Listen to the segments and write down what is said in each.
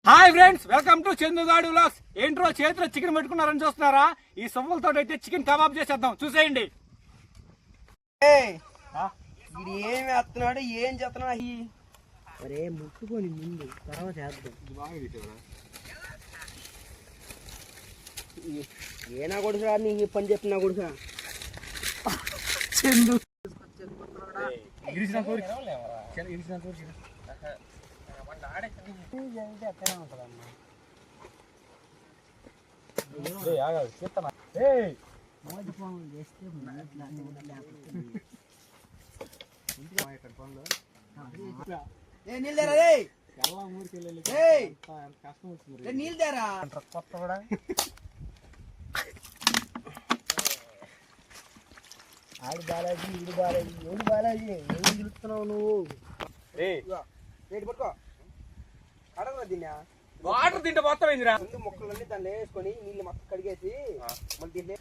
Hi friends, welcome to చందుగాడు vlogs. ఏంట్రో చేతిలో చికెన్ పెట్టుకున్నారని చూస్తున్నారా? ఈ సొమ్ములతో అయితే చికెన్ కబాబ్ చేసేద్దాం, చూసేయండి. ఇది ఏం వేస్తున్నాడు, ఏం చేస్తున్నాడు? అరే ముట్టుకొని ముందు తర్వాత చేద్దాం. ఏనా కొడుకురా, నీకు పని చెప్తున్నా కొడుకురా. చందు ఆడు బాలాజీ, ఇడు బాలాజీ, ఎవడు బాలాజీ? ఏం తిరుగుతున్నావు నువ్వు? పట్టుకో అడగ దీన్ని. వాటర్ తింటే మొత్తం ఏందిరా? ముందు మొక్కలన్నీ దాన్ని వేసుకొని నీళ్ళు మొత్తం కడిగేసి మళ్ళీ దీన్ని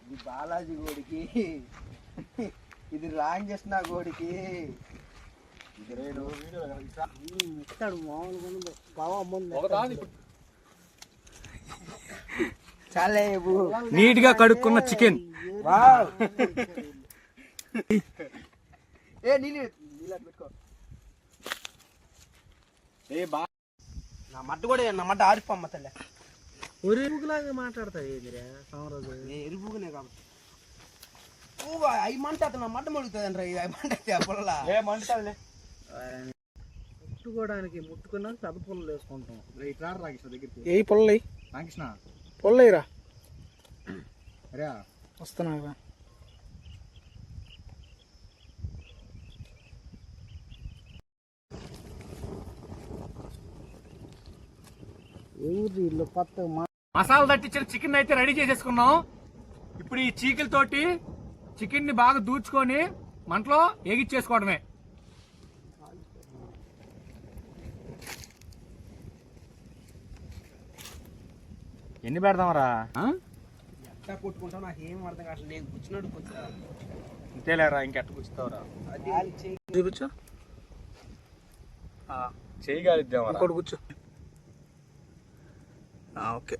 ఇది బాలాజీ గోడికి, ఇది రాంకృష్ణ గోడికి. చాలే నీట్ గా కడుక్కున్న చికెన్. నా మడ్డ కూడా నా మడ్డ ఆరిపోమ్మ తల్లే. ఎరుపులాగా మాట్లాడతావు ఎరుపునే కాబట్టి అవి మంట అతను మడ్డ మడుగుతుంది అంటారు. అవి మంట పొలలా ముట్టుకోవడానికి ముట్టుకున్నాక పెద్ద పుల్లలు వేసుకుంటాం. రాకృష్ణ దగ్గరికి ఏ పుల్లయి రాకృష్ణ పుల్లయిరా అరే వస్తున్నా. ఇల్లు కొత్త మసాలా తట్టించిన చికెన్ అయితే రెడీ చేసేసుకున్నాం. ఇప్పుడు ఈ చీకిలతోటి చికెన్ ని బాగా దూర్చుకొని మంటలో ఏగిచ్చేసుకోవడమే. ఎన్ని పెడదామరా? ఎట్టా కొట్టుకుంటావు నాకు ఏం అర్థం కాదు. నేను కూర్చున్నాడు కూర్చో అంతేలేరా, ఇంకెట్ట కూర్చుతావురా? చూపించు, చేయగలిద్దాం. ఇంకోటి కూర్చో. ఓకే,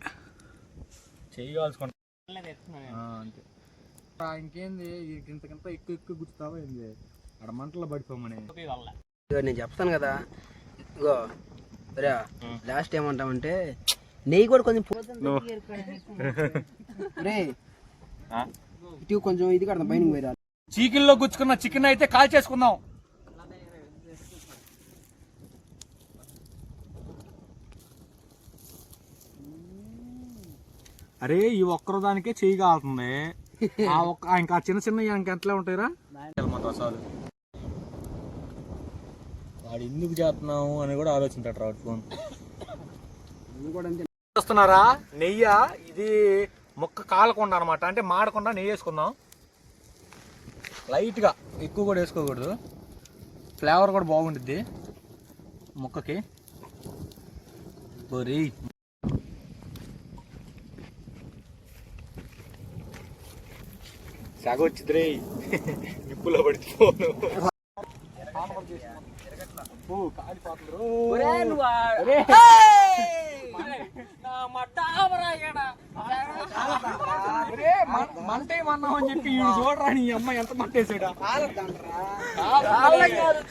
చేయగలుచుకుంటా అంతే. ఇంకేంది, ఇంతకంత ఎక్కువ గుర్చుతావా ఏంది? అక్కడ మంటలో పడిపోమని నేను చెప్తాను కదా. ఇగో లాస్ట్ ఏమంటామంటే నెయ్యి కూడా కొంచెం ఇటు కొంచెం ఇది కడతాం పైన పోయి. చీకిల్లో గుచ్చుకున్న చికెన్ అయితే కాల్ చేసుకుందాం. అరే ఈ ఒక్కరు దానికే చెయ్యి కాలుతుంది. ఇంకా చిన్న చిన్న ఇంకెట్లా ఉంటాయిరా మసాలు. వాడు ఎందుకు చేస్తున్నావు అని కూడా ఆలోచించాడు రాడు ఫోన్. చూస్తున్నారా నెయ్యి? ఇది ముక్క కాలకుండా అనమాట, అంటే మాడకుండా నెయ్యి వేసుకుందాం. లైట్గా, ఎక్కువ కూడా వేసుకోకూడదు. ఫ్లేవర్ కూడా బాగుంటుంది ముక్కకి. ఒరే సాగ వచ్చింది రే, నిప్పులో పడిపోను. మంట ఏమన్నామని చెప్పి చూడరా నీ అమ్మాయి ఎంత మంటేసాడా.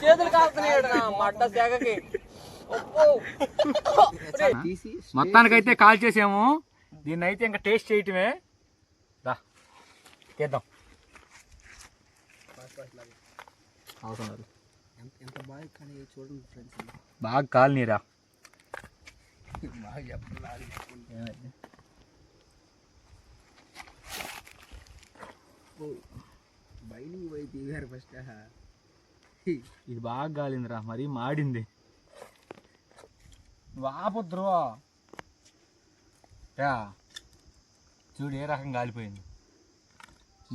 చేతులు కాలుతున్నాడు మడ్డ తెగకి. మొత్తానికైతే కాల్ చేసాము. దీన్ని అయితే ఇంకా టేస్ట్ చేయటమే. తీద్దాం. ఎంత బాగా కానీ చూడండి ఫ్రెండ్స్, బాగా కాలనీరా. బాగా చెప్పాలి. బయటికి పోయి తీగారు ఫస్ట్. ఇది బాగా కాలిందిరా, మరీ మాడింది. వాపొద్దు చూడు ఏ రకం కాలిపోయింది.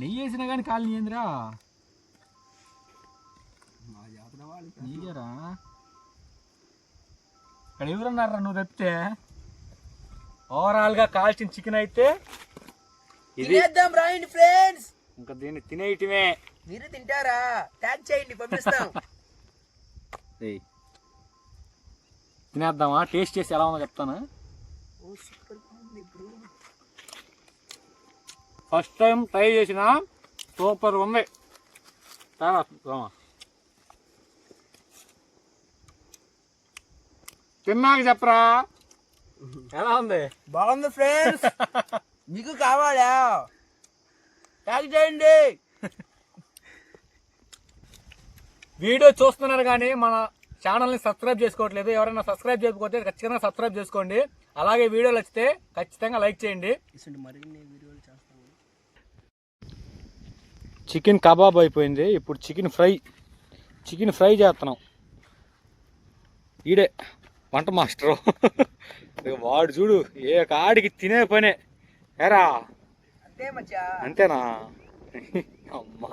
నెయ్యి వేసినా కానీ కాలనీ ఏందిరా? నీకేరా ఇక్కడ ఎవరన్నారా నువ్వు తప్పితే? ఓవరాల్ గా కాల్చిన చికెన్ అయితే ఇది. తినేద్దాం రాయండి ఫ్రెండ్స్. ఇంకా దీన్ని తినేయటమే. మీరు తింటారా? ట్యాగ్ చేయండి, పంపిస్తాం. తినేద్దామా? టేస్ట్ చేసి ఎలా ఉందో చెప్తాను. ఫస్ట్ టైం ట్రై చేసిన సూపర్ ఉంది. తిన్నాక చెప్పరా ఎలా ఉంది? బాగుంది ఫ్రెండ్స్. మీకు కావాలా? ట్యాగ్ చేయండి. వీడియో చూస్తున్నారు కానీ మన ఛానల్ని సబ్స్క్రైబ్ చేసుకోవట్లేదు. ఎవరైనా సబ్స్క్రైబ్ చేసుకోకపోతే ఖచ్చితంగా సబ్స్క్రైబ్ చేసుకోండి. అలాగే వీడియోలు వచ్చితే ఖచ్చితంగా లైక్ చేయండి. చికెన్ కబాబ్ అయిపోయింది. ఇప్పుడు చికెన్ ఫ్రై చేస్తున్నాం. ఈడే వంట మాస్టరు. వాడు చూడు ఏ కాడికి తినే పనే. ఏరా అంతే మచ్చా. అంతేనా? అమ్మా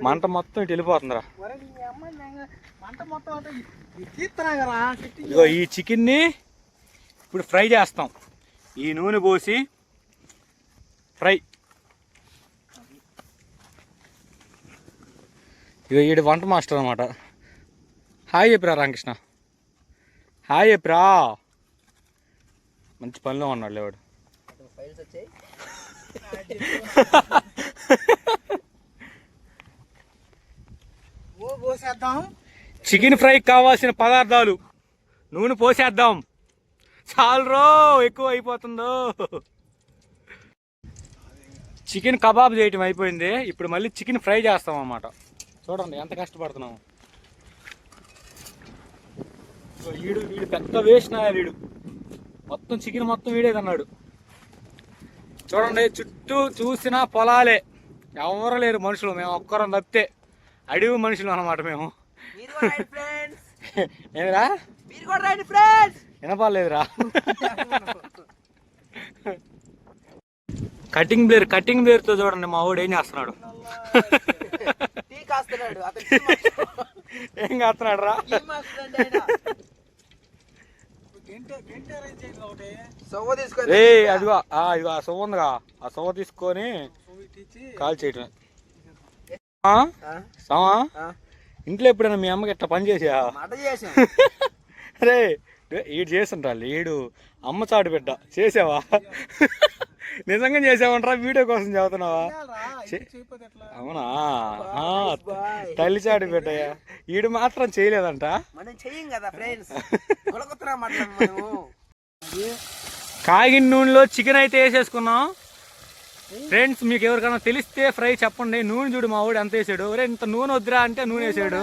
మంట మొత్తం ఇటు వెళ్ళిపోతుందిరా. ఇగో ఈ చికెన్ని ఇప్పుడు ఫ్రై చేస్తాం. ఈ నూనె పోసి ఫ్రై. ఇగో ఈడు వంట మాస్టర్ అనమాట. హాయ్ చెప్పిరా రామకృష్ణ. హాయ్ చెప్పిరా. మంచి పనిలో ఉన్నాడు లేవాడు. ఫైల్స్ వచ్చాయి. చికెన్ ఫ్రై కావాల్సిన పదార్థాలు నూనె పోసేద్దాం. చాలరో ఎక్కువ అయిపోతుందో. చికెన్ కబాబ్ చేయటం అయిపోయింది. ఇప్పుడు మళ్ళీ చికెన్ ఫ్రై చేస్తాం అన్నమాట. చూడండి ఎంత కష్టపడుతున్నాము. వీడు పెద్ద వేసినాయా వీడు. మొత్తం చికెన్ మొత్తం వీడే కన్నాడు. చూడండి చుట్టూ చూసిన పొలాలే, ఎవరు లేరు మనుషులు. మేము ఒక్కరం తప్పితే అడవి మనుషులు అన్నమాట మేము. ఏమిరా వినపాలేదురా. కటింగ్ బ్లేర్ తో చూడండి మా వాడు ఏం చేస్తున్నాడు. ఏం కాస్తున్నాడు రా. అదిగో ఇదిగో ఆ సొవ్వ ఉందిగా, ఆ సొవ్వ తీసుకొని కాల్ చేయటం. సమా ఇంట్లో ఎప్పుడైనా మీ అమ్మకి ఇట్లా పని చేసా? అరే ఈడు చేస్తుంటా. ఈడు అమ్మ చాటు బిడ్డ. చేసావా? నిజంగా చేసావంటరా? వీడియో కోసం చదువుతున్నావా? అవునా? తల్లి చాటు బిడ్డయ్యా. ఈడు మాత్రం చేయలేదంట. కాగిన నూనెలో చికెన్ అయితే వేసేసుకున్నాం ఫ్రెండ్స్. మీకు ఎవరికైనా తెలిస్తే ఫ్రై చెప్పండి. నూనె చూడు మా వాడు ఎంత వేసాడు. ఒరే ఇంత నూనె వద్దురా అంటే నూనె వేసాడు.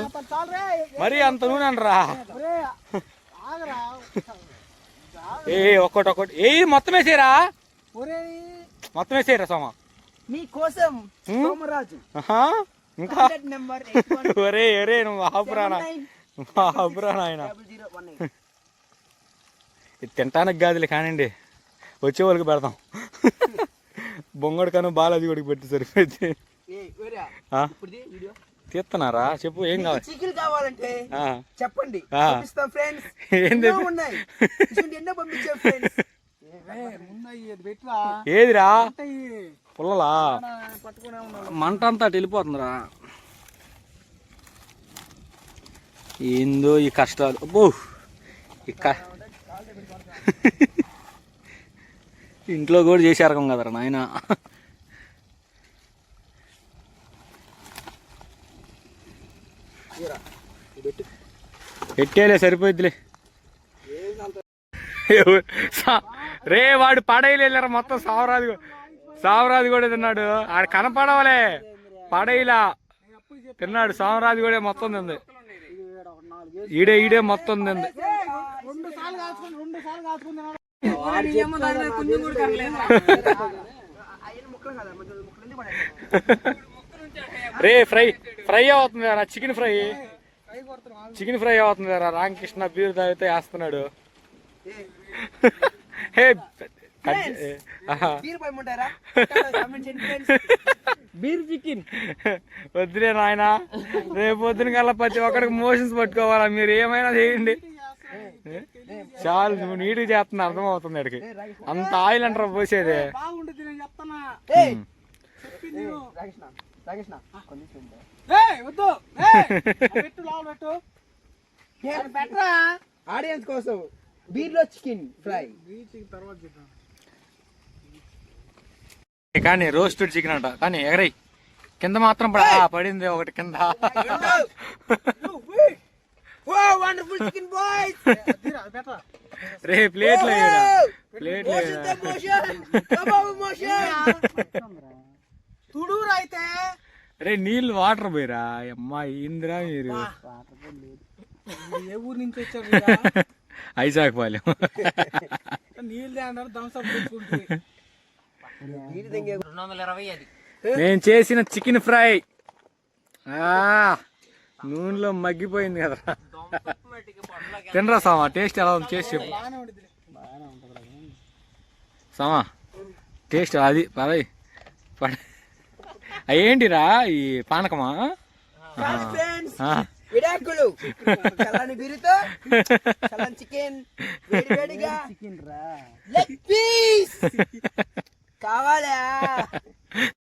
మరి అంత నూనె అనరా. ఒక్కటి మొత్తం వేసేరా. మొత్తం వేసేయరా సోమ మీకోసం. ఇంకా ఒరే నువ్వు ఆపురానా ఆయన. ఇది తింటానికి గాదులే కానివ్వండి, వచ్చే వాళ్ళకి పెడతాం. బొంగడు కను బాలాజీ కొడికి పెట్టి సరిపోయింది. తీస్తున్నారా? చెప్పు ఏం కావాలి? చికెన్ కావాలంటే చెప్పండి. ఏదిరా పుల్లలా? మంట అంతా అటు వెళ్ళిపోతుందిరా. ఏందో ఈ కష్టాలు. అబ్బో ఇంట్లో కూడా చేసే రకం కదరా నాయన. పెట్టేలే సరిపోద్దిలే. రే వాడు పడైలు వెళ్ళారా మొత్తం. సావరాజు కూడా తిన్నాడు. ఆడ కనపడవలే పడైలా తిన్నాడు. సావరాజు కూడా మొత్తం తింది. ఈడే మొత్తం తింది. రే ఫ్రై అవుతుంది రా. చికెన్ ఫ్రై అవుతుంది రా. రామకృష్ణ బీరు తాగితే వేస్తున్నాడు. బీర్ చికెన్ వద్దులే నాయన. రేపు పొద్దున కల్లా ప్రతి ఒక్కడికి మోషన్స్ పట్టుకోవాలా. మీరు ఏమైనా చేయండి. చాలు నువ్వు నీట్గా చేస్తున్నా అర్థం అవుతుంది అడిగి అంత ఆయిల్ అంటారా పోసేది. బాగుంటుంది నేను చెప్తానా. రాకేష్ణ కొంచెం వద్దు పెట్టు లోపల పెట్టు. పెట్టరా ఆడియన్స్ కోసం. బీర్లో చికెన్ ఫ్రై తర్వాత చెప్తాను. కానీ రోస్టెడ్ చికెన్ అంట కానీ ఎగరై కింద మాత్రం పడింది ఒకటి కింద. Wonderful chicken boys. రే ప్లేట్లు ప్లేట్లు తుడూరు అయితే రే నీళ్ళు వాటర్ పోయిరా అమ్మా ఇందిరా మీరు ఏ ఊరు నుంచి వచ్చారు? ఐసాకుపాలెం. నీళ్ళు అన్నారు థమ్స్అప్ తెచ్చుకుంటే 220 అది. నేను చేసిన చికెన్ ఫ్రై నూనెలో మగ్గిపోయింది కదరా. తినరా సామా టేస్ట్ ఎలా ఉంది చేసి చెప్పు సామా టేస్ట్ అది పదవి ఏంటిరా ఈ పానకమా? విడాకులు చల్లని బీరుతో చల్లని చికెన్ వేడివేడిగా చికెన్ రా లెగ్ పీస్ కావాలా?